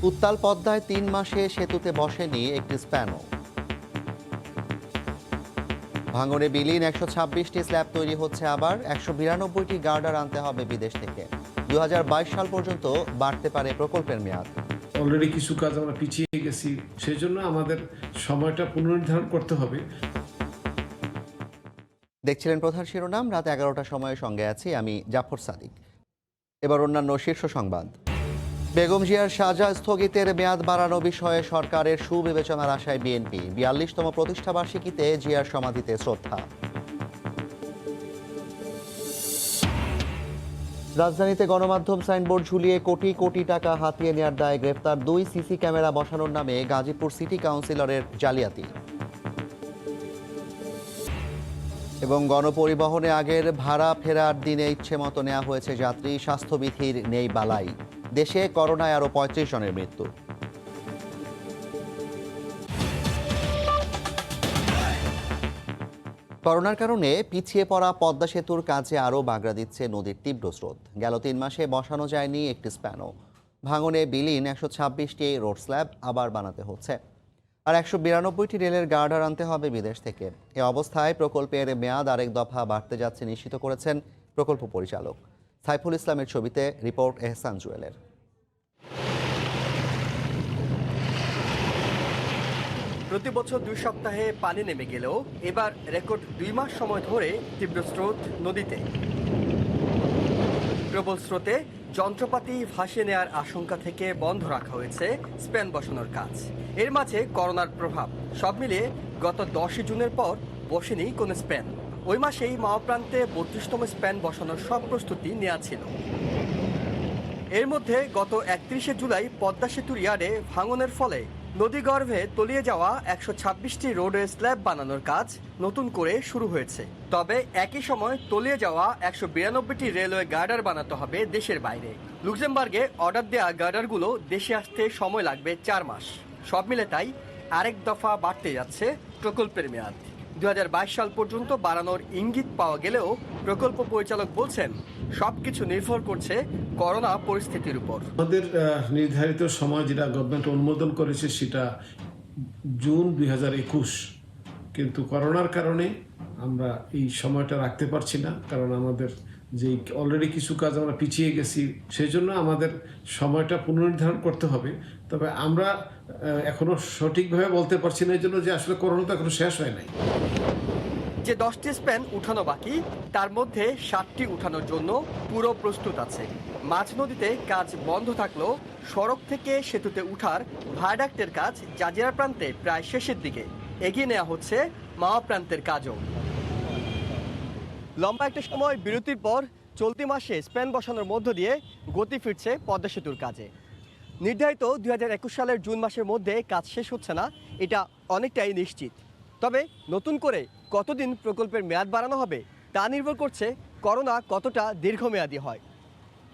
উত্তাল পদ্মায় ৩ মাসে সেতুতে বসেনি একটি স্প্যানও। ভাঙনে বিলীন ১২৬টি স্ল্যাব তৈরি হচ্ছে আবার। ১৯২টি গার্ডার আনতে হবে বিদেশ থেকে। ২০২২ সাল পর্যন্ত বাড়তে পারে প্রকল্পের মেয়াদ। অলরেডি কিছু কাজ আমরা পিছিয়ে গেছি, সেই জন্য আমাদের সময়টা পুনর্নির্ধারণ করতে হবে। দেখছিলেন প্রধান শিরোনাম। রাত ১১টার সময়ে সঙ্গে আছি আমি জাফর সাদিক। এবার অন্যান্য শীর্ষ সংবাদ। বেগম জিয়ার সাজা স্থগিতের মেয়াদ বাড়ানো বিষয়ে সরকারের সুবিবেচনার আশায় বিএনপি। ৪২তম প্রতিষ্ঠাবার্ষিকীতে জিয়ার সমাধিতে শ্রদ্ধা। রাজধানীতে গণমাধ্যম সাইনবোর্ড ঝুলিয়ে কোটি কোটি টাকা হাতিয়ে নেওয়ার দায়ে গ্রেফতার ২ সিসি ক্যামেরা বসানোর নামে গাজীপুর সিটি কাউন্সিলরের জালিয়াতি। এবং গণপরিবহনে আগের ভাড়া ফেরার দিনে ইচ্ছেমতো নেওয়া হয়েছে যাত্রী। স্বাস্থ্যবিধির নেই বালাই। দেশে করোনায় আরও ৩৫ জনের মৃত্যু। করোনার কারণে পিছিয়ে পড়া পদ্মা সেতুর কাজে আরও বাগড়া দিচ্ছে নদীর তীব্র স্রোত। গেল ৩ মাসে বসানো যায়নি একটি স্প্যানও। ভাঙনে বিলীন ১২৬টি রোড স্ল্যাব আবার বানাতে হচ্ছে, আর ১৯২টি রেলের গার্ডার আনতে হবে বিদেশ থেকে। এ অবস্থায় প্রকল্পের মেয়াদ আরেক দফা বাড়তে যাচ্ছে নিশ্চিত করেছেন প্রকল্প পরিচালক সাইফুল ইসলামের ছবিতে রিপোর্ট এহসান জুয়েলের। প্রতি বছর ২ সপ্তাহে পানি নেমে গেলেও এবার রেকর্ড ২ মাস সময় ধরে তীব্র স্রোত নদীতে। প্রবল স্রোতে যন্ত্রপাতি ভাসিয়ে নেওয়ার আশঙ্কা থেকে বন্ধ রাখা হয়েছে স্প্যান বসানোর কাজ। এর মাঝে করোনার প্রভাব। সব মিলিয়ে গত ১০ জুনের পর বসেনি কোনো স্প্যান। ওই মাসেই মাওয়া প্রান্তে ৩২তম স্প্যান বসানোর সব প্রস্তুতি নেওয়া ছিল। এর মধ্যে গত ৩১ জুলাই পদ্মা সেতুর ইয়ার্ডে ভাঙনের ফলে নদীগর্ভে তলিয়ে যাওয়া ১২৬টি রোডওয়ে স্ল্যাব বানানোর কাজ নতুন করে শুরু হয়েছে। তবে একই সময় তলিয়ে যাওয়া ১৯২টি রেলওয়ে গার্ডার বানাতে হবে দেশের বাইরে। লুক্সেমবার্গে অর্ডার দেওয়া গার্ডারগুলো দেশে আসতে সময় লাগবে ৪ মাস। সব মিলে তাই আরেক দফা বাড়তে যাচ্ছে প্রকল্পের মেয়াদ। ২০২২ সাল পর্যন্ত বাড়ানোর ইঙ্গিত পাওয়া গেলেও প্রকল্প পরিচালক বলছেন সবকিছু নির্ভর করছে করোনা পরিস্থিতির উপর। আমাদের নির্ধারিত সময় যেটা গভর্নমেন্ট অনুমোদন করেছে সেটা জুন ২০২১, কিন্তু করোনার কারণে আমরা এই সময়টা রাখতে পারছি না, কারণ আমাদের যে অলরেডি কিছু কাজ আমরা পিছিয়ে গেছি, সেই জন্য আমাদের সময়টা পুনর্নির্ধারণ করতে হবে। তবে আমরা এখনো সঠিকভাবে বলতে পারছি না, এই জন্য যে আসলে করোনা তো এখনো শেষ হয় নাই। যে 10টি স্প্যান উঠানো বাকি, তার মধ্যে 7টি উঠানোর জন্য পুরো প্রস্তুত আছে। মাঝ নদীতে কাজ বন্ধ থাকলেও সড়ক থেকে সেতুতে উঠার ভায়াডাক্টের কাজ জাজিরা প্রান্তে প্রায় শেষের দিকে। এগিয়ে নেওয়া হচ্ছে মাওয়া প্রান্তের কাজও। লম্বা একটা সময় বিরতির পর চলতি মাসে স্প্যান বসানোর মধ্য দিয়ে গতি ফিরছে পদ্মা সেতুর কাজে। নির্ধারিত ২০২১ সালের জুন মাসের মধ্যে কাজ শেষ হচ্ছে না, এটা অনেকটাই নিশ্চিত। তবে নতুন করে কতদিন প্রকল্পের মেয়াদ বাড়ানো হবে তা নির্ভর করছে করোনা কতটা দীর্ঘমেয়াদী হয়।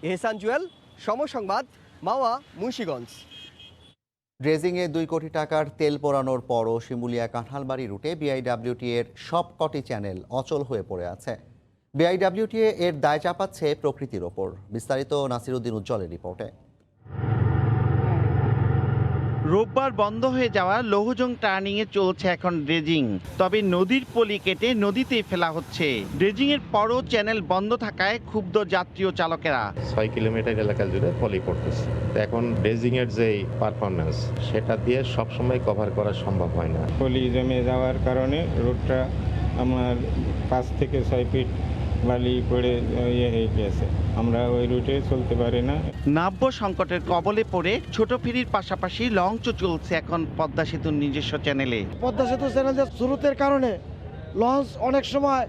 এহসান জুয়েল, সময় সংবাদ, মাওয়া, মুন্সিগঞ্জ। ড্রেজিংয়ে ২ কোটি টাকার তেল পোড়ানোর পরও শিমুলিয়া কাঁঠালবাড়ি রুটে বিআইডব্লিউটি এর সবকটি চ্যানেল অচল হয়ে পড়ে আছে। বিআইডব্লিউটিএ এর দায় চাপাচ্ছে প্রকৃতির ওপর। বিস্তারিত নাসিরউদ্দিন উজ্জ্বলের রিপোর্টে। রোববার বন্ধ হয়ে যাওয়া লৌহজং টার্নিংয়ে চলছে এখন ড্রেজিং। তবে নদীর পলি কেটে নদীতে ফেলা হচ্ছে। ড্রেজিংয়ের পরও চ্যানেল বন্ধ থাকায় ক্ষুব্ধ যাত্রী ও চালকেরা। ৬ কিলোমিটার এলাকা জুড়ে পলি পড়তেছে। এখন ড্রেজিংয়ের যে পারফরমেন্স, সেটা দিয়ে সবসময় কভার করা সম্ভব হয় না। পলি জমে যাওয়ার কারণে রোডটা আমার ৫ থেকে ৬ ফিট বালি পড়ে হয়ে গেছে। আমরা ওই রুটে চলতে পারি না। নাব্য সংকটের কবলে পড়ে ছোট ফেরির পাশাপাশি লঞ্চও চলছে এখন পদ্মা সেতুর নিজস্ব চ্যানেলে। পদ্মা সেতু চ্যানেলের স্রোতের কারণে লঞ্চ অনেক সময়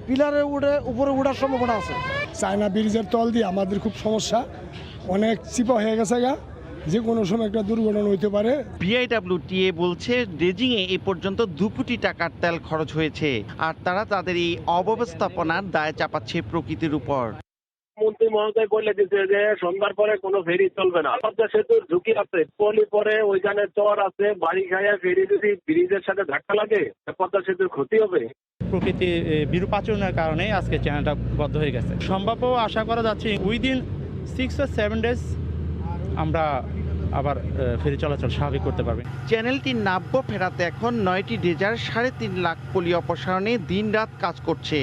পিলারে উপরে উঠার সম্ভাবনা আছে। চায়না ব্রিজের তল দিয়ে আমাদের খুব সমস্যা, অনেক চিপা হয়ে গেছে গা, যে কোনো সময় একটা দুর্ঘটনা হইতে পারে। বিআইডব্লিউটিএ বলছে ড্রেজিংয়ে এ পর্যন্ত ২ কোটি টাকার তেল খরচ হয়েছে, আর তারা তাদের এই অব্যবস্থাপনার দায় চাপাচ্ছে প্রকৃতির উপর। মন্ত্রী মহোদয় বলে দিচ্ছে যে সন্ধ্যার পরে কোনো ফেরি চলবে না। পদ্মা সেতুর ঝুঁকি আছে, পলি পরে ওইখানে চর আছে, বাড়ি খাইয়া ফেরি যদি ব্রিজের সাথে ধাক্কা লাগে পদ্মা সেতুর ক্ষতি হবে। প্রকৃতির বিরূপ আচরণের কারণে আজকে চ্যানেলটা বন্ধ হয়ে গেছে। সম্ভাব্য আশা করা যাচ্ছে উইদিন 6 or 7 days আমরা আবার ফেরি চলাচল স্বাভাবিক করতে পারবে। চ্যানেলটির নাব্য ফেরাতে এখন 9টি ড্রেজার 3.5 লাখ পলি অপসারণে দিনরাত কাজ করছে।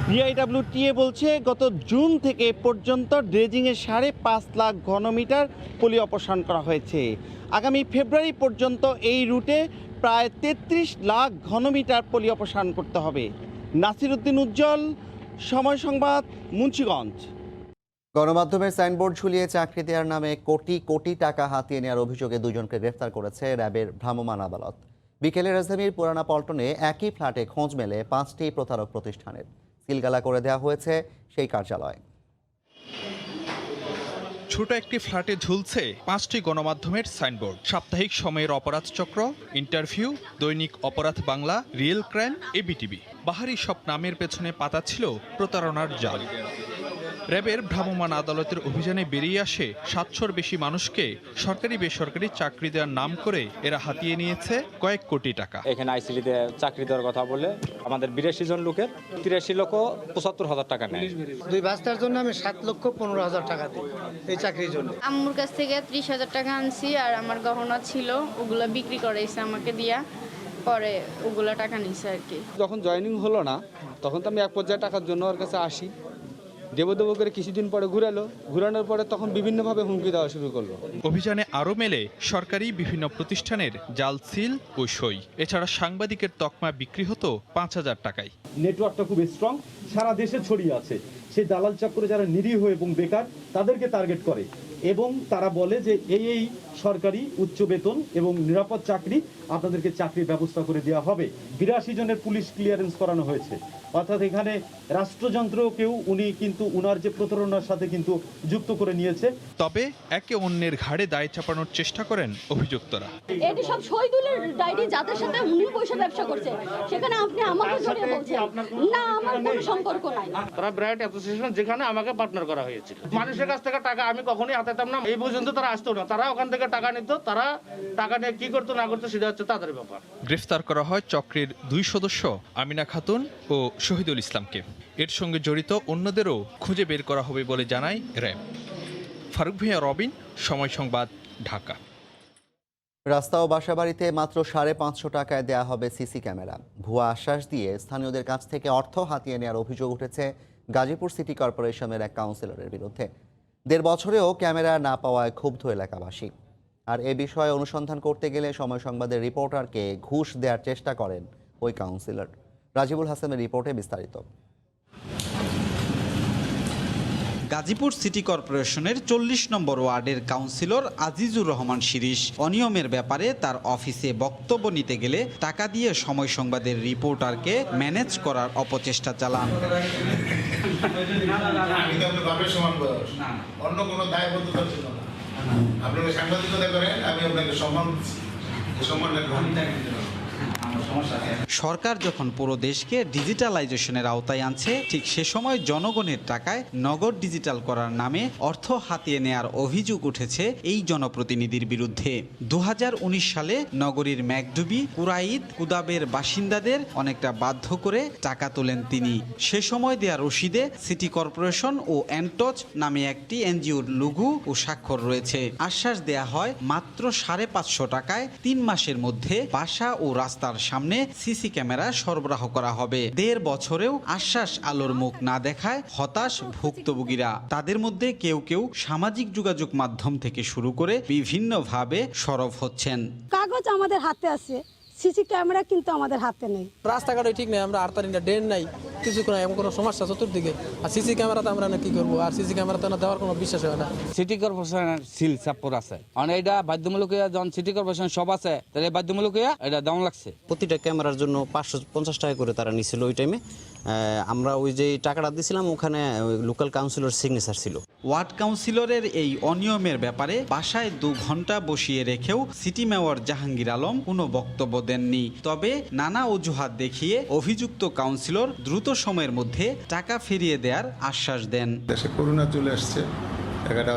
বিআইডব্লিউটিএ বলছে গত জুন থেকে এ পর্যন্ত ড্রেজিংয়ে 5.5 লাখ ঘনমিটার পলি অপসারণ করা হয়েছে। আগামী ফেব্রুয়ারি পর্যন্ত এই রুটে প্রায় 33 লাখ ঘনমিটার পলি অপসারণ করতে হবে। নাসির উদ্দিন উজ্জ্বল, সময় সংবাদ, মুন্সিগঞ্জ। গণমাধ্যমের সাইনবোর্ড ঝুলিয়ে চাকরি দেওয়ার নামে কোটি কোটি টাকা হাতিয়ে নেওয়ার অভিযোগে দুজনকে গ্রেফতার করেছে র্যাবের ভ্রাম্যমাণ আদালত। বিকেলে রাজধানীর পুরানা পল্টনে একই ফ্ল্যাটে খোঁজ মেলে 5টি প্রতারক প্রতিষ্ঠানের। সিলগালা করে দেওয়া হয়েছে সেই কার্যালয়। ছোট একটি ফ্ল্যাটে ঝুলছে 5টি গণমাধ্যমের সাইনবোর্ড। সাপ্তাহিক সময়ের অপরাধ চক্র, ইন্টারভিউ, দৈনিক অপরাধ বাংলা, রিয়েল ক্রাইম, এবিটিভি। বাহারি সব নামের পেছনে পাতা ছিল প্রতারণার জাল। র্যাবের ভ্রাম্যমাণ আদালতের অভিযানে বেরিয়ে আসে 700-র বেশি মানুষকে সরকারি বেসরকারি চাকরি দেওয়ার নাম করে এরা হাতিয়ে নিয়েছে কয়েক কোটি টাকা। এখানে আইসিডিতে চাকরি দেওয়ার কথা বলে আমাদের 82 জন লোকের 83,75,000 টাকা নেয়। 2 বাস্তার জন্য আমি 7,15,000 টাকা দিই এই চাকরির জন্য। আম্মুর কাছ থেকে 30,000 টাকা আনছি, আর আমার গহনা ছিল ওগুলো বিক্রি করাইছে আমাকে দিয়া, পরে ওগুলো টাকা নিছে আর কি। যখন জয়েনিং হলো না তখন তো আমি এক পর্যায়ে টাকার জন্য ওর কাছে আসি, দেবদেব করে কিছুদিন পরে ঘুরানোর পরে তখন বিভিন্নভাবে হুমকি দেওয়া শুরু করলো। অভিযানে আরও মেলে সরকারি বিভিন্ন প্রতিষ্ঠানের জাল সিল ও সই। এছাড়া সাংবাদিকের তকমা বিক্রি হতো 5,000 টাকায়। নেটওয়ার্কটা খুব স্ট্রং, সারা দেশে ছড়িয়ে আছে। সেই দালাল চক্রে যারা নিরীহ এবং বেকার তাদেরকে টার্গেট করে এবং তারা বলে যে এই সরকারি উচ্চ বেতন এবং নিরাপদ চাকরি আপনাদেরকে চাকরির ব্যবস্থা করে দেওয়া হবে। 82 জনের পুলিশ ক্লিয়ারেন্স করানো হয়েছে। অর্থাৎ এখানে রাষ্ট্রযন্ত্রকেও উনি কিন্তু উনার যে প্রতারণার সাথে কিন্তু যুক্ত করে নিয়েছে। তবে একে অন্যের ঘাড়ে দায় চাপানোর চেষ্টা করেন অভিযুক্তরা। এটি সব শহীদুলের ডায়েরি, যাদের সাথে উনি পয়সা ব্যবসা করছে, সেখানে আপনি আমাকে জড়িয়ে বলছেন না, আমার কোনো সম্পর্ক নাই। তারা ব্র্যান্ড অ্যাসোসিয়েশন যেখানে আমাকে পার্টনার করা হয়েছিল, মানুষের কাছ থেকে টাকা আমি কখনোই হাতাতাম না। এই পর্যন্ত তারা আসতো না, তারা ওখান থেকে টাকা নিত। তারা টাকা নিয়ে কি করতো না করতো সেটা হচ্ছে তাদের ব্যাপার। গ্রেফতার করা হয় চক্রের 2 সদস্য আমিনা খাতুন ও শহীদুল ইসলামকে। এর সঙ্গে জড়িত অন্যদেরও খুঁজে বের করা হবে বলে জানায় র্যাব। ফারুক ভূঁইয়া, রবিন, সময় সংবাদ, ঢাকা। রাস্তা ও বাসাবাড়িতে মাত্র 550 টাকায় দেয়া হবে সিসি ক্যামেরা। ভুয়া আশ্বাস দিয়ে স্থানীয়দের কাছ থেকে অর্থ হাতিয়ে নেওয়ার অভিযোগ উঠেছে গাজীপুর সিটি কর্পোরেশনের এক কাউন্সিলরের বিরুদ্ধে। 1.5 বছরেও ক্যামেরা না পাওয়ায় ক্ষুব্ধ এলাকাবাসী। আর এ বিষয়ে অনুসন্ধান করতে গেলে সময় সংবাদের রিপোর্টারকে ঘুষ দেওয়ার চেষ্টা করেন ওই কাউন্সিলর। রাজিবুল হাসানের রিপোর্টে বিস্তারিত। গাজীপুর সিটি কর্পোরেশনের 40 নম্বর ওয়ার্ডের কাউন্সিলর আজিজুর রহমান শিরিষ অনিয়মের ব্যাপারে তার অফিসে বক্তব্য নিতে গেলে টাকা দিয়ে সময় সংবাদের রিপোর্টারকে ম্যানেজ করার অপচেষ্টা চালান। সরকার যখন পুরো দেশকে ডিজিটালাইজেশনের আওতায় আনছে, ঠিক সে সময় জনগণের টাকায় নগদ ডিজিটাল করার নামে অর্থ হাতিয়ে নেয়ার অভিযোগ উঠেছে এই জনপ্রতিনিধির বিরুদ্ধে। 2019 সালে নগরীর ম্যাকডুবি, কুরাইদ, কুদাবের বাসিন্দাদের অনেকটা বাধ্য করে টাকা তোলেন তিনি। সে সময় দেয়া রসিদে সিটি কর্পোরেশন ও এনটচ নামে একটি এনজিওর লোগো ও স্বাক্ষর রয়েছে। আশ্বাস দেয়া হয় মাত্র 550 টাকায় 3 মাসের মধ্যে বাসা ও রাস্তার সামনে সিসি ক্যামেরা সরবরাহ করা হবে। 1.5 বছরেও আশ্বাস আলোর মুখ না দেখায় হতাশ ভুক্তভোগীরা। তাদের মধ্যে কেউ কেউ সামাজিক যোগাযোগ মাধ্যম থেকে শুরু করে বিভিন্নভাবে সরব হচ্ছেন। কাগজ আমাদের হাতে আছে, সিসি ক্যামেরা কিন্তু আমাদের হাতে নেই। রাস্তাঘাটে ঠিক নেই, আমরা আর্তারিনা ড্রেন নাই, কিছু কোনো এমন কোনো সমস্যা চতুর্দিকে। আর সিসি ক্যামেরাতে আমরা কি করবো? আর সিসি ক্যামেরাতে না দেওয়ার কোনো বিশ্বাস হয় না। সিটি কর্পোরেশনের সিল চাপর আছে, মানে এটা বাধ্যমূলক। যখন সিটি কর্পোরেশন সব আছে তাহলে বাধ্যমূলক এটা দাম লাগছে। প্রতিটা ক্যামেরার জন্য 550 টাকা করে তারা নিছিল ওই টাইমে। আমরা ওই যে টাকাটা দিয়েছিলাম ওখানে লোকাল কাউন্সিলর সিগনেচার ছিল। ওয়ার্ড কাউন্সিলরের এই অনিয়মের ব্যাপারে বাসায় 2 ঘন্টা বসিয়ে রেখেও সিটি মেয়র জাহাঙ্গীর আলম কোনো বক্তব্য দেননি। তবে নানা অজুহাত দেখিয়ে অভিযুক্ত কাউন্সিলর দ্রুত সময়ের মধ্যে টাকা ফিরিয়ে দেওয়ার আশ্বাস দেন। দেশে করোনা চলে আসছে, টাকাটা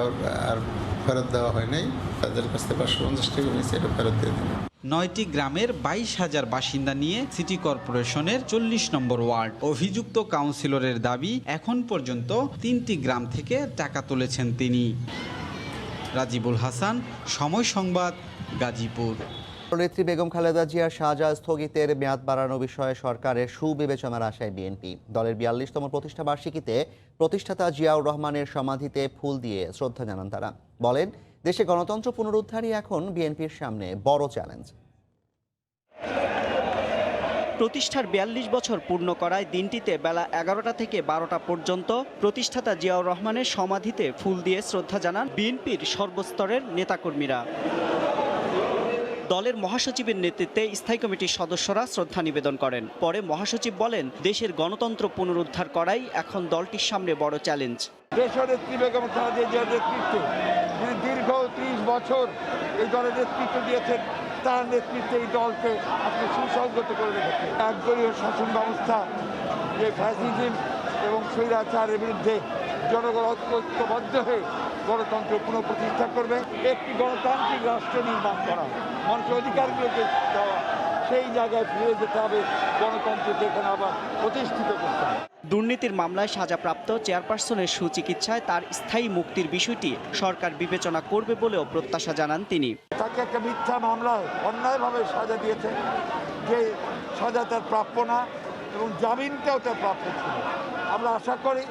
আর ফেরত দেওয়া হয় নাই। তাদের কাছ থেকে 550 টাকা নিয়েছে, এটা ফেরত দিয়ে দেন। 9টি গ্রামের 22,000 বাসিন্দা নিয়ে সিটি কর্পোরেশনের 40 নম্বর ওয়ার্ড। অভিযুক্ত কাউন্সিলরের দাবি এখন পর্যন্ত 3টি গ্রাম থেকে টাকা তুলেছেন তিনি। রাজিবুল হাসান, সময় সংবাদ, গাজীপুর। নেত্রী বেগম খালেদা জিয়ার সাজা স্থগিতের মেয়াদ বাড়ানো বিষয়ে সরকারের সুবিবেচনার আশায় বিএনপি। দলের ৪২তম প্রতিষ্ঠা বার্ষিকীতে প্রতিষ্ঠাতা জিয়াউর রহমানের সমাধিতে ফুল দিয়ে শ্রদ্ধা জানান তারা। বলেন, দেশে গণতন্ত্র পুনরুদ্ধারই এখন বিএনপির সামনে বড় চ্যালেঞ্জ। প্রতিষ্ঠার ৪২ বছর পূর্ণ করায় দিনটিতে বেলা ১১টা থেকে ১২টা পর্যন্ত প্রতিষ্ঠাতা জিয়াউর রহমানের সমাধিতে ফুল দিয়ে শ্রদ্ধা জানান বিএনপির সর্বস্তরের নেতাকর্মীরা। দলের মহাসচিবের নেতৃত্বে স্থায়ী কমিটির সদস্যরা শ্রদ্ধা নিবেদন করেন। পরে মহাসচিব বলেন, দেশের গণতন্ত্র পুনরুদ্ধার করাই এখন দলটির সামনে বড় চ্যালেঞ্জ। দেশনেত্রী বেগম খালেদা জিয়ার নেতৃত্বে যিনি দীর্ঘ ৩০ বছর এই দলের নেতৃত্ব দিয়েছেন, তার নেতৃত্বে এই দলকে আপনি সুসংগত করে রেখেছেন। একদলীয় শাসন ব্যবস্থা, যে ফ্যাসিজম এবং স্বৈরাচারের বিরুদ্ধে জনগণ ঐক্যবদ্ধ হয়ে গণতন্ত্র পুনঃপ্রতিষ্ঠা করবে, একটি গণতান্ত্রিক রাষ্ট্র নির্মাণ করা, মানুষের অধিকারগুলোকে দেওয়া, সেই জায়গায় ফিরে যেতে হবে, গণতন্ত্রকে এখানে আবার প্রতিষ্ঠিত করতে হবে। দুর্নীতির মামলায় সাজাপ্রাপ্ত চেয়ারপারসনের সুচিকিৎসায় তার স্থায়ী মুক্তির বিষয়টি সরকার বিবেচনা করবে বলেও প্রত্যাশা জানান তিনি। তাকে একটা মিথ্যা মামলায় অন্যায়ভাবে সাজা দিয়েছে, যে সাজা তার প্রাপ্য না এবং জামিনটাও তার প্রাপ্য ছিল। আমরা আশা করি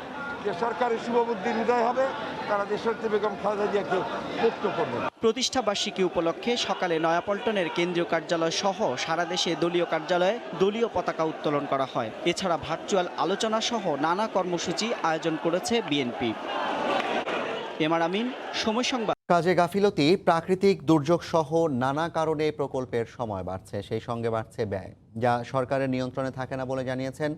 যে সরকারের শুভবুদ্ধির উদয় হবে, তারা দেশনেত্রী বেগম খালেদা জিয়াকে মুক্ত করবে। প্রতিষ্ঠা বার্ষিকী উপলক্ষে সকালে নয়াপল্টনের কেন্দ্রীয় কার্যালয় সহ সারা দেশে দলীয় কার্যালয়ে দলীয় পতাকা উত্তোলন করা হয়। এছাড়া ভার্চুয়াল আলোচনা সহ নানা কর্মসূচি আয়োজন করেছে বিএনপি। এমআর আমিন, সময় সংবাদ। কাজে গাফিলতি, প্রাকৃতিক দুর্যোগ সহ নানা কারণে প্রকল্পের সময় বাড়ছে, সেই সঙ্গে বাড়ছে ব্যয়, যা সরকারের নিয়ন্ত্রণে থাকে না বলে জানিয়েছেন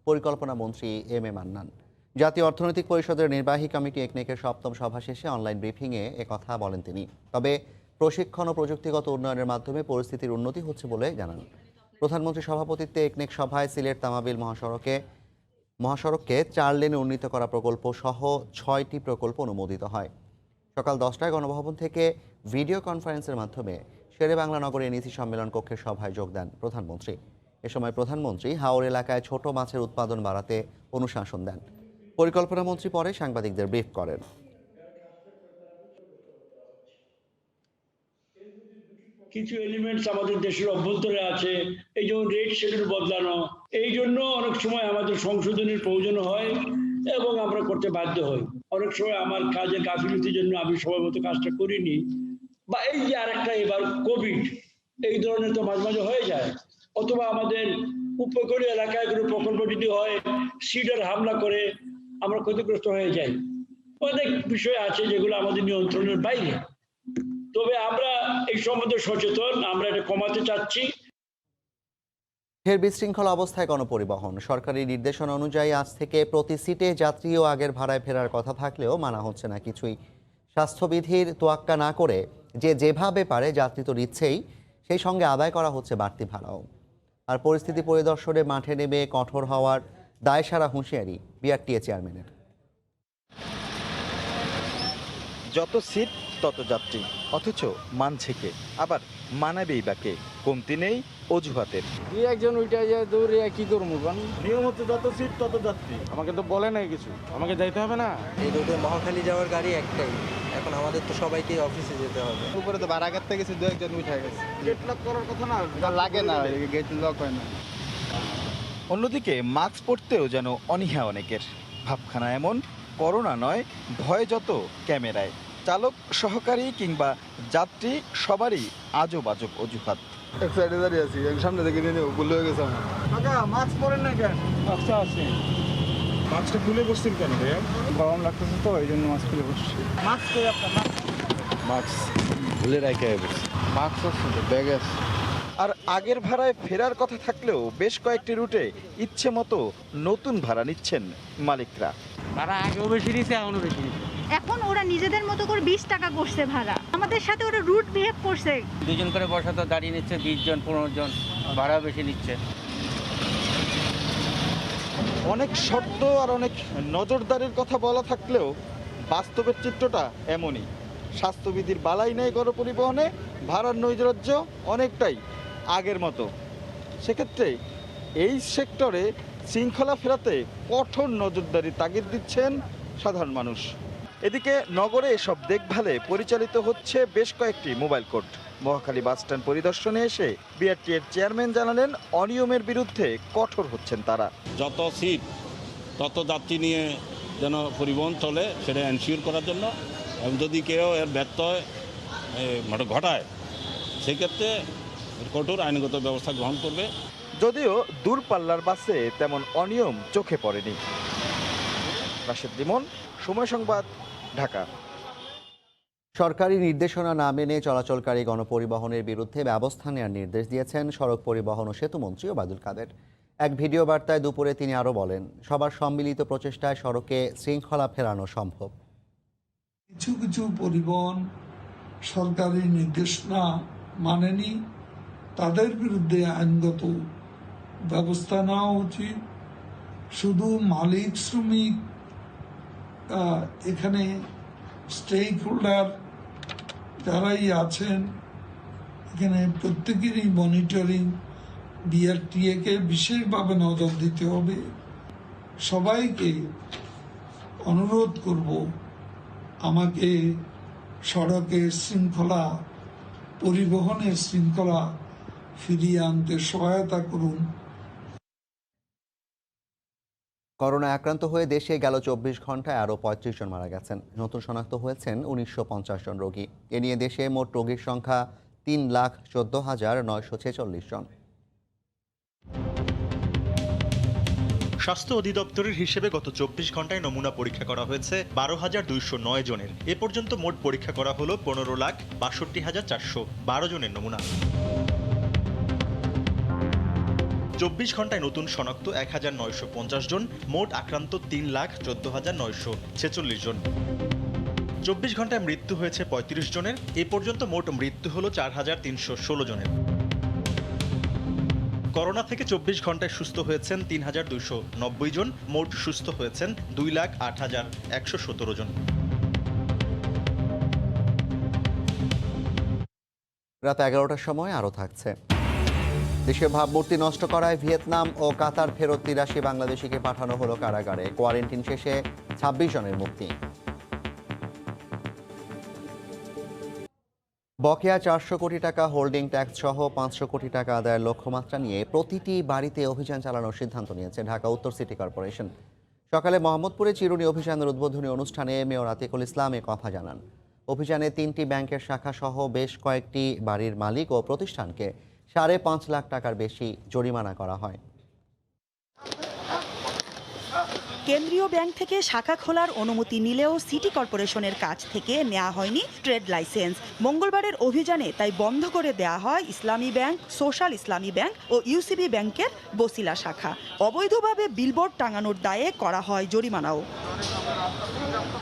পরিকল্পনা মন্ত্রী এম এ মান্নান। জাতীয় অর্থনৈতিক পরিষদের নির্বাহী কমিটি একনেকের ৭ম সভা শেষে অনলাইন ব্রিফিংয়ে একথা বলেন তিনি। তবে প্রশিক্ষণ ও প্রযুক্তিগত উন্নয়নের মাধ্যমে পরিস্থিতির উন্নতি হচ্ছে বলে জানান। প্রধানমন্ত্রীর সভাপতিত্বে একনেক সভায় সিলেট তামাবিল মহাসড়ককে ৪ লেনে উন্নীত করা প্রকল্প সহ ৬টি প্রকল্প অনুমোদিত হয়। সকাল 10টায় গণভবন থেকে ভিডিও কনফারেন্সের মাধ্যমে শেরে বাংলা নগরে এনইসি সম্মেলন কক্ষের সভায় যোগ দেন প্রধানমন্ত্রী। এ সময় প্রধানমন্ত্রী হাওর এলাকায় ছোট মাছের উৎপাদন বাড়াতে অনুশাসন দেন। পরিকল্পনা মন্ত্রী পরে সাংবাদিকদের ব্রিফ করেন। কিছু এলিমেন্টস আমাদের দেশের অভ্যন্তরে আছে, এই যেমন রেট শিডিউল বদলানো, এই জন্য অনেক সময় আমাদের সংশোধনের প্রয়োজন হয় এবং আমরা করতে বাধ্য হই। অনেক সময় আমার কাজের গাফিলতির জন্য আমি সময় মতো কাজটা করিনি, বা এই যে আরেকটা এবার কোভিড, এই ধরনের তো মাঝে মাঝে হয়ে যায়, অথবা আমাদের উপকূলীয় এলাকায় কোনো প্রকল্প যদি হয়, সিডার হামলা করে আমরা ক্ষতিগ্রস্ত হয়ে যাই। অনেক বিষয় আছে যেগুলো আমাদের নিয়ন্ত্রণের বাইরে। তবে আমরা এই সম্বন্ধে সচেতন, আমরা এটা কমাতে চাচ্ছি। ফের বিশৃঙ্খল অবস্থায় গণপরিবহন। সরকারি নির্দেশনা অনুযায়ী আজ থেকে প্রতি সিটে যাত্রী ও আগের ভাড়ায় ফেরার কথা থাকলেও মানা হচ্ছে না কিছুই। স্বাস্থ্যবিধির তোয়াক্কা না করে যেভাবে পারে যাত্রী তো নিচ্ছেই, সেই সঙ্গে আদায় করা হচ্ছে বাড়তি ভাড়াও। আর পরিস্থিতি পরিদর্শনে মাঠে নেমে কঠোর হওয়ার দায়সারা হুঁশিয়ারি বিআরটিএ চেয়ারম্যানের। যত সিট তত যাত্রী, অথচ মানছে কে, আবার মানাবেই বা কে? কমতি নেই অজুহাতের। একজন উইটা যায় দৌড়ে কি করবো, নিয়ম হচ্ছে যত সিট তত যাত্রী। আমাকে তো বলে নাই কিছু, আমাকে যাইতে হবে না। এই রোডে মহাখালী যাওয়ার গাড়ি একটাই, এখন আমাদের তো সবাইকে অফিসে যেতে হবে। উপরে তো ভাড়া কাটতে গেছে, 2-1 উঠে গেছে। গেট লক করার কথা না, লাগে না, গেট লক হয় না। অন্যদিকে মাস্ক পরতেও যেন অনীহা অনেকের। ভাবখানা এমন, করোনা নয়, ভয় যত ক্যামেরায়। চালক, সহকারী কিংবা যাত্রী সবারই আজব আজব অজুহাত। এক সাইডে দাঁড়িয়ে আছি, সামনে থেকে নিয়ে নেবো, ভুল হয়ে গেছে আমার। কাকা মাস্ক পরেন না কেন? আচ্ছা আছে। মাস্কটা খুলে বসছেন কেন ভাইয়া? গরম লাগতেছে তো, এই জন্য মাস্ক খুলে বসছি। মাস্ক কই আপনার? মাস্ক ভুলে রাখে বসছি। মাস্ক আছে তো, ব্যাগে আছে। আর আগের ভাড়ায় ফেরার কথা থাকলেও বেশ কয়েকটি রুটে ইচ্ছে মতো নতুন ভাড়া নিচ্ছেন মালিকরা। ভাড়া আগেও বেশি নিচ্ছে, এখনও বেশি নিচ্ছে। এখন ওরা নিজেদের মতো করে 20 টাকা করছে ভাড়া, আমাদের সাথে ওরা রুট বিহেভ করছে। 2 জন করে বসাতে দাঁড়িয়ে নিচ্ছে, 20 জন 15 জন, ভাড়া বেশি নিচ্ছে। অনেক শর্ত আর অনেক নজরদারির কথা বলা থাকলেও বাস্তবের চিত্রটা এমনই। স্বাস্থ্যবিধির বালাই নেই গণপরিবহনে, ভাড়ার নৈরাজ্য অনেকটাই আগের মতো। সেক্ষেত্রে এই সেক্টরে শৃঙ্খলা ফেরাতে কঠোর নজরদারি তাগিদ দিচ্ছেন সাধারণ মানুষ। এদিকে নগরে এসব দেখভালে পরিচালিত হচ্ছে বেশ কয়েকটি মোবাইল কোর্ট। মহাখালী বাসস্ট্যান্ড পরিদর্শনে এসে বিআরটি এর চেয়ারম্যান জানালেন, অনিয়মের বিরুদ্ধে কঠোর হচ্ছেন তারা। যত সিট তত যাত্রী নিয়ে যেন পরিবহন চলে সেটা এনশিওর করার জন্য, এবং যদি কেউ এর ব্যত্যয় ঘটায় সেক্ষেত্রে কঠোর আইনগত ব্যবস্থা গ্রহণ করবে। যদিও দূরপাল্লার বাসে তেমন অনিয়ম চোখে পড়েনি। রাশেদ লিমন, সময় সংবাদ, ঢাকা। সরকারি নির্দেশনা না মেনে চলাচলকারী গণপরিবহনের বিরুদ্ধে ব্যবস্থা নেওয়ার নির্দেশ দিয়েছেন সড়ক পরিবহন ও সেতুমন্ত্রী ওবায়দুল কাদের। এক ভিডিও বার্তায় দুপুরে তিনি আরও বলেন, সবার সম্মিলিত প্রচেষ্টায় সড়কে শৃঙ্খলা ফেরানো সম্ভব। কিছু কিছু পরিবহন সরকারি নির্দেশনা মানেনি, তাদের বিরুদ্ধে আইনগত ব্যবস্থা নেওয়া উচিত। শুধু মালিক শ্রমিক এখানে স্টেক হোল্ডার যারাই আছেন, এখানে প্রত্যেকেরই মনিটরিং বিআরটিএ-কে বিশেষভাবে নজর দিতে হবে। সবাইকে অনুরোধ করব, আমাকে সড়কের শৃঙ্খলা, পরিবহনের শৃঙ্খলা ফিরিয়ে আনতে সহায়তা করুন। করোনা আক্রান্ত হয়ে দেশে গেল 24 ঘন্টায় আরও 35 জন মারা গেছেন। নতুন শনাক্ত হয়েছেন 1950 জন রোগী। এ নিয়ে দেশে মোট রোগীর সংখ্যা 3,14,946 জন। স্বাস্থ্য অধিদপ্তরের হিসেবে গত 24 ঘন্টায় নমুনা পরীক্ষা করা হয়েছে 12,209 জনের। এ পর্যন্ত মোট পরীক্ষা করা হলো 15,62,412 জনের নমুনা। 24 ঘন্টায় নতুন শনাক্ত 1,950 জন, মোট আক্রান্ত 3,14,946 জন। 24 ঘন্টায় মৃত্যু হয়েছে 35 জনের। এ পর্যন্ত মোট মৃত্যু হলো 4,316 জনের। করোনা থেকে 24 ঘন্টায় সুস্থ হয়েছেন 3,290 জন, মোট সুস্থ হয়েছেন 2,08,117 জন। রাত 11টার সময় আরও থাকছে। দেশে ভাবমূর্তি নষ্ট করায় ভিয়েতনাম ও কাতার ফেরত 83 বাংলাদেশিকে পাঠানো হলো কারাগারে। কোয়ারেন্টিন শেষে 26 জনের মুক্তি। বকেয়া 400 কোটি টাকা হোল্ডিং ট্যাক্স সহ 500 কোটি টাকা আদায়ের লক্ষ্যমাত্রা নিয়ে প্রতিটি বাড়িতে অভিযান চালানোর সিদ্ধান্ত নিয়েছে ঢাকা উত্তর সিটি কর্পোরেশন। সকালে মোহাম্মদপুরে চিরুনি অভিযানের উদ্বোধনী অনুষ্ঠানে মেয়র আতিকুল ইসলাম এ কথা জানান। অভিযানে 3টি ব্যাংকের শাখা সহ বেশ কয়েকটি বাড়ির মালিক ও প্রতিষ্ঠানকে 5.5 লাখ টাকার বেশি জরিমানা করা হয়। কেন্দ্রীয় ব্যাংক থেকে শাখা খোলার অনুমতি নিলেও সিটি কর্পোরেশনের কাছ থেকে নেওয়া হয়নি ট্রেড লাইসেন্স। মঙ্গলবারের অভিযানে তাই বন্ধ করে দেওয়া হয় ইসলামী ব্যাংক, সোশ্যাল ইসলামী ব্যাংক ও ইউসিবি ব্যাংকের বসিলা শাখা। অবৈধভাবে বিলবোর্ড টাঙানোর দায়ে করা হয় জরিমানাও।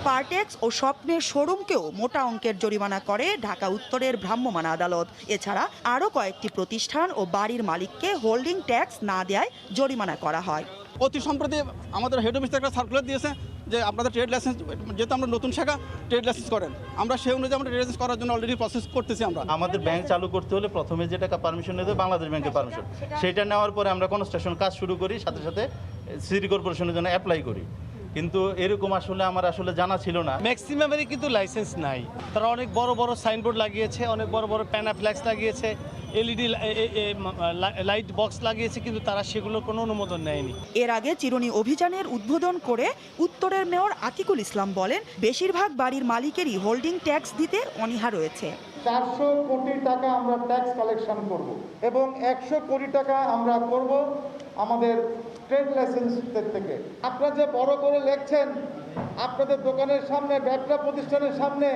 পার্টেক্স ও স্বপ্নের শোরুমকেও মোটা অঙ্কের জরিমানা করে ঢাকা উত্তরের ভ্রাম্যমাণ আদালত। এছাড়া আরও কয়েকটি প্রতিষ্ঠান ও বাড়ির মালিককে হোল্ডিং ট্যাক্স না দেওয়ায় জরিমানা করা হয়। অতি সম্প্রতি আমাদের হেড অফিস একটা সার্কুলার দিয়েছে যে আপনাদের ট্রেড লাইসেন্স, যেহেতু আমরা নতুন শাখা, ট্রেড লাইসেন্স করেন। আমরা সেই অনুযায়ী আমরা ট্রেড লাইসেন্স করার জন্য অলরেডি প্রসেস করতেছি। আমরা আমাদের ব্যাংক চালু করতে হলে প্রথমে যে টাকা পারমিশন নিতে বাংলাদেশ ব্যাংকের পারমিশন, সেটা নেওয়ার পরে আমরা কনস্ট্রাকশন কাজ শুরু করি, সাথে সাথে সিটি কর্পোরেশনের জন্য অ্যাপ্লাই করি। কিন্তু এরকম আসলে আমার জানা ছিল না। ম্যাক্সিমামেরই কিন্তু লাইসেন্স নাই। তারা অনেক বড় বড় সাইনবোর্ড লাগিয়েছে, অনেক বড় বড় প্যানাফ্ল্যাক্স লাগিয়েছে, এলইডি লাইট বক্স লাগিয়েছে, কিন্তু তারা সেগুলোর কোনো অনুমোদন নেয়নি। এর আগে চিরুনি অভিযানের উদ্বোধন করে উত্তরের মেয়র আতিকুল ইসলাম বলেন, বেশিরভাগ বাড়ির মালিকেরই হোল্ডিং ট্যাক্স দিতে অনীহা রয়েছে। 400 কোটি টাকা আমরা ট্যাক্স কালেকশন করব এবং 100 কোটি টাকা আমরা করব আমাদের ট্রেড লাইসেন্সের থেকে। আপনারা যে বড় করে লেখছেন আপনাদের দোকানের সামনে, ব্যবসা প্রতিষ্ঠানের সামনে,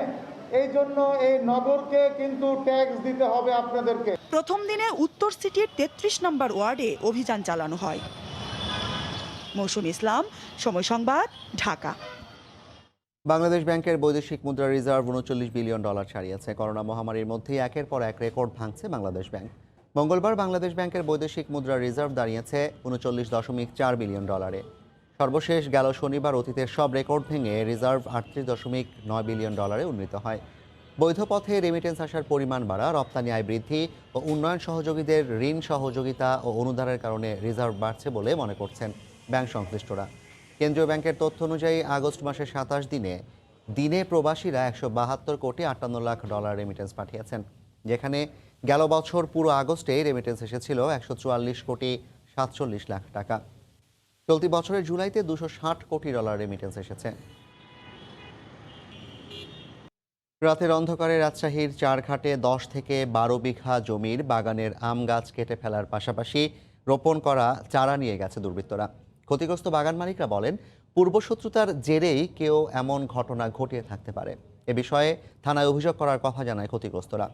এই জন্য এই নগরকে কিন্তু ট্যাক্স দিতে হবে আপনাদেরকে। প্রথম দিনে উত্তর সিটির 33 নম্বর ওয়ার্ডে অভিযান চালানো হয়। মৌসুম ইসলাম, সময় সংবাদ, ঢাকা। বাংলাদেশ ব্যাংকের বৈদেশিক মুদ্রা রিজার্ভ $39 বিলিয়ন ছাড়িয়েছে। করোনা মহামারীর মধ্যেই একের পর এক রেকর্ড ভাঙছে বাংলাদেশ ব্যাংক। মঙ্গলবার বাংলাদেশ ব্যাংকের বৈদেশিক মুদ্রা রিজার্ভ দাঁড়িয়েছে $39.4 বিলিয়ন। সর্বশেষ গেল শনিবার অতীতের সব রেকর্ড ভেঙে রিজার্ভ $38.9 বিলিয়ন উন্নীত হয়। বৈধ পথে রেমিটেন্স আসার পরিমাণ বাড়া, রপ্তানি আয় বৃদ্ধি ও উন্নয়ন সহযোগীদের ঋণ সহযোগিতা ও অনুদানের কারণে রিজার্ভ বাড়ছে বলে মনে করছেন ব্যাংক সংশ্লিষ্টরা। কেন্দ্রীয় ব্যাংকের তথ্য অনুযায়ী আগস্ট মাসের 27 দিনে দিনে প্রবাসীরা 172 কোটি 58 লাখ ডলার রেমিটেন্স পাঠিয়েছেন, যেখানে গেল বছর পুরো আগস্টে রেমিটেন্স এসেছিল 144 কোটি 47 লাখ টাকা। চলতি বছরের জুলাইতে 260 কোটি ডলার রেমিটেন্স এসেছে। রাতের অন্ধকারে রাজশাহীর চারঘাটে 10 থেকে 12 বিঘা জমির বাগানের আম গাছ কেটে ফেলার পাশাপাশি রোপণ করা চারা নিয়ে গেছে দুর্বৃত্তরা। ক্ষতিগ্রস্ত বাগান মালিকরা বলেন, পূর্বশত্রুতার জেরেই কেউ এমন ঘটনা ঘটিয়ে থাকতে পারে। এ বিষয়ে থানায় অভিযোগ করার কথা জানায় ক্ষতিগ্রস্তরা।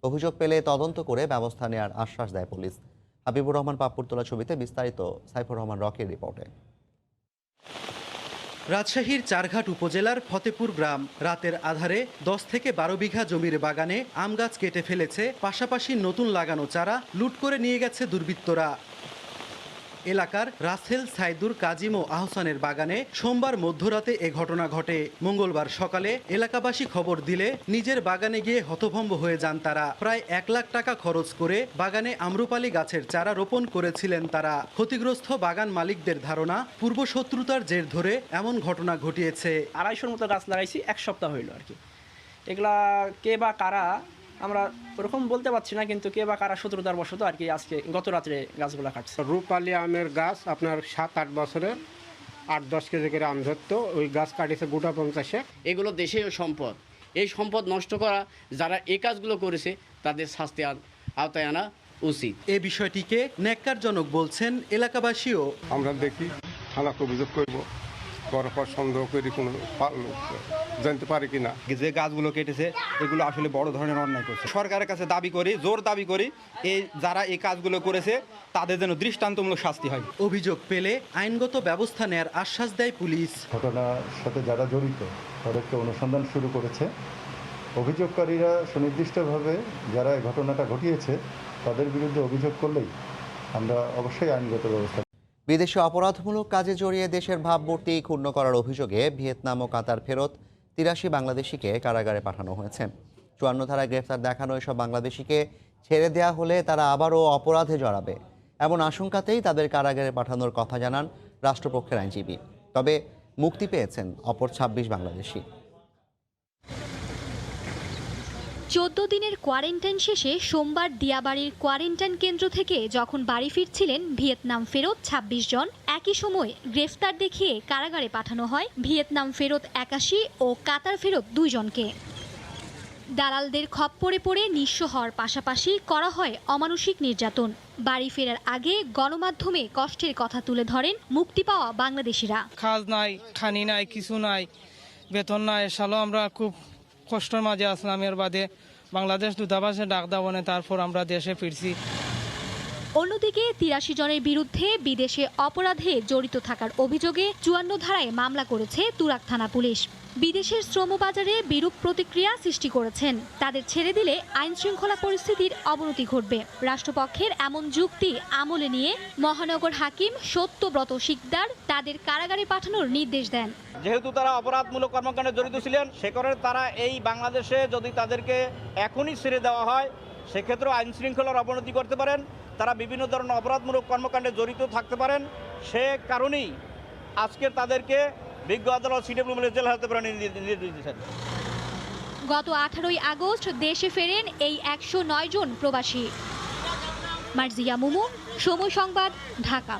অভিযোগ পেলে তদন্ত করে ব্যবস্থা নেওয়ার আশ্বাস দেয় পুলিশ। হাবিবুর রহমান পাপ্পুর তোলা ছবিতে বিস্তারিত সাইফুর রহমান রকির রিপোর্টে। রাজশাহীর চারঘাট উপজেলার ফতেপুর গ্রাম রাতের আধারে 10 থেকে 12 বিঘা জমির বাগানে আম গাছ কেটে ফেলেছে, পাশাপাশি নতুন লাগানো চারা লুট করে নিয়ে গেছে দুর্বৃত্তরা। এলাকার রাসেল, সাইদুর, কাজিম ও আহসানের বাগানে সোমবার মধ্যরাতে এ ঘটনা ঘটে। মঙ্গলবার সকালে এলাকাবাসী খবর দিলে নিজের বাগানে গিয়ে হতভম্ব হয়ে যান তারা। প্রায় 1 লাখ টাকা খরচ করে বাগানে আম্রপালি গাছের চারা রোপণ করেছিলেন তারা। ক্ষতিগ্রস্ত বাগান মালিকদের ধারণা, পূর্বশত্রুতার জের ধরে এমন ঘটনা ঘটিয়েছে। 250 মতো গাছ লাগাইছি, 1 সপ্তাহ হইল আর কি। এগুলা কে বা কারা আমরা ওরকম বলতে পারছি না, কিন্তু কে বা কারা শত্রুতার বশত আর কি আজকে গত রাত্রে গাছগুলো কাটছে। রূপালী আমের গাছ আপনার 7-8 বছরের 8-10 কেজি করে আম ধরতো, ওই গাছ কাটিছে গোটা 50। এগুলো দেশীয় সম্পদ, এই সম্পদ নষ্ট করা যারা এই কাজগুলো করেছে তাদের শাস্তি আওতায় আনা উচিত। এ বিষয়টিকে ন্যাক্কারজনক বলছেন এলাকাবাসীও। আমরা দেখি থানাকে অভিযোগ করব, করার পর সন্দেহ করি কোনো জানতে পারি কিনা। যে গাছগুলো কেটেছে এগুলো আসলে বড় ধরনের অন্যায় করছে। সরকারের কাছে দাবি করি, জোর দাবি করি, এই যারা এই কাজগুলো করেছে তাদের যেন দৃষ্টান্তমূলক শাস্তি হয়। অভিযোগ পেলে আইনগত ব্যবস্থা নেয়ার আশ্বাস দেয় পুলিশ। ঘটনার সাথে যারা জড়িত তাদেরকে অনুসন্ধান শুরু করেছে। অভিযোগকারীরা সুনির্দিষ্টভাবে যারা এই ঘটনাটা ঘটিয়েছে তাদের বিরুদ্ধে অভিযোগ করলেই আমরা অবশ্যই আইনগত ব্যবস্থা। বিদেশে অপরাধমূলক কাজে জড়িয়ে দেশের ভাবমূর্তি ক্ষুণ্ণ করার অভিযোগে ভিয়েতনাম ও কাতার ফেরত 83 বাংলাদেশিকে কারাগারে পাঠানো হয়েছে। 54 ধারায় গ্রেফতার দেখানো এসব বাংলাদেশিকে ছেড়ে দেওয়া হলে তারা আবারও অপরাধে জড়াবে, এমন আশঙ্কাতেই তাদের কারাগারে পাঠানোর কথা জানান রাষ্ট্রপক্ষের আইনজীবী। তবে মুক্তি পেয়েছেন অপর 26 বাংলাদেশি। 14 দিনের কোয়ারেন্টাইন শেষে সোমবার দিয়াবাড়ির কোয়ারেন্টাইন কেন্দ্র থেকে যখন বাড়ি ফিরছিলেন ভিয়েতনাম ফেরত 26 জন, একই সময় গ্রেফতার দেখিয়ে কারাগারে পাঠানো হয় ভিয়েতনাম ফেরত 81 ও কাতার ফেরত 2 জনকে। দালালদের খপ্পরে পড়ে নিঃস্ব হওয়ার পাশাপাশি করা হয় অমানুষিক নির্যাতন। বাড়ি ফেরার আগে গণমাধ্যমে কষ্টের কথা তুলে ধরেন মুক্তি পাওয়া বাংলাদেশিরা। কাজ নাই, খানি নাই, কিছু নাই, বেতন নাই, সালো আমরা খুব কষ্টের মাঝে আসলাম। এর বাদে বাংলাদেশ দূতাবাসে ডাক দেওয়া, তারপর আমরা দেশে ফিরছি। অন্যদিকে 83 জনের বিরুদ্ধে বিদেশে অপরাধে জড়িত থাকার অভিযোগে 54 ধারায় মামলা করেছে তুরাগ থানা পুলিশ। বিদেশের শ্রমবাজারে বিরূপ প্রতিক্রিয়া সৃষ্টি করেছেন। তাদের ছেড়ে দিলে আইন শৃঙ্খলা পরিস্থিতির অবনতি ঘটবে। রাষ্ট্রপক্ষের এমন যুক্তি আমলে নিয়ে মহানগর হাকিম সত্যব্রত শিকদার তাদের কারাগারে পাঠানোর নির্দেশ দেন। যেহেতু তারা অপরাধমূলক কর্মকাণ্ডে জড়িত ছিলেন, সে কারণে তারা এই বাংলাদেশে যদি তাদেরকে এখনই ছেড়ে দেওয়া হয় সেক্ষেত্রে আইন শৃঙ্খলার অবনতি করতে পারেন, তারা বিভিন্ন ধরনের অপরাধমূলক কর্মকাণ্ডে জড়িত থাকতে পারেন। সে কারণেই আজকে তাদেরকে বিজ্ঞ আদালত সিডব্লিউ জেল হাজতে নির্দেশ দিয়েছেন। গত 18 আগস্ট দেশে ফেরেন এই 109 জন প্রবাসী। মার্জিয়া মুমু, সময় সংবাদ, ঢাকা।